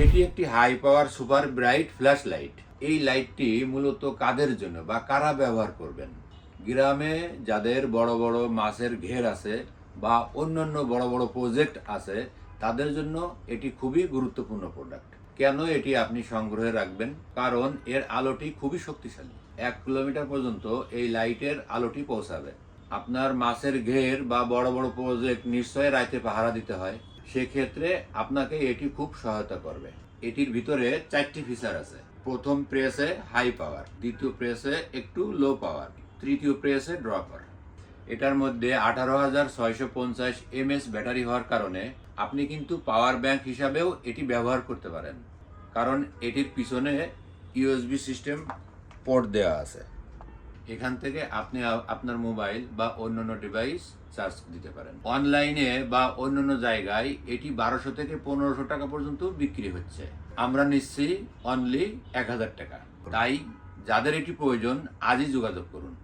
এটি একটি high power super bright flash light. এই লাইটটি মূলত কাদের জন্য বা কারা ব্যবহার করবেন? গ্রামে যাদের বড় বড় মাছের ঘের আছে বা অন্যান্য বড় বড় প্রজেক্ট আছে, তাদের জন্য এটি খুবই গুরুত্বপূর্ণ প্রোডাক্ট। কেন এটি আপনি সংগ্রহে রাখবেন? কারণ এর আলোটি খুবই শক্তিশালী। 1 কিলোমিটার পর্যন্ত এই লাইটের আলোটি পৌঁছাবে। আপনার মাছের ঘের বা বড় বড় প্রজেক্ট নিশ্চয়ই রাতে পাহারা দিতে হয়, সেক্ষেত্রে আপনাকে এটি খুব সহায়তা করবে। এটির ভিতরে 4টি ফিচার আছে। প্রথম প্রেসে হাই পাওয়ার, দ্বিতীয় প্রেসে একটু লো পাওয়ার, তৃতীয় প্রেসে ড্রপার। এটার মধ্যে 18,650 mAh ব্যাটারি হওয়ার কারণে আপনি কিন্তু পাওয়ার ব্যাংক হিসাবেও এটি ব্যবহার করতে পারেন, কারণ এটির পিছনে ইউএসবি সিস্টেম পোর্ট দেওয়া আছে। এখান থেকে আপনি আপনার মোবাইল বা অন্যান্য ডিভাইস চার্জ দিতে পারেন। অনলাইনে বা অন্যান্য জায়গায় এটি 1200 থেকে 1500 টাকা পর্যন্ত বিক্রি হচ্ছে। আমরা নিচ্ছি অনলি 1000 টাকা। তাই যাদের এটি প্রয়োজন আজই যোগাযোগ করুন।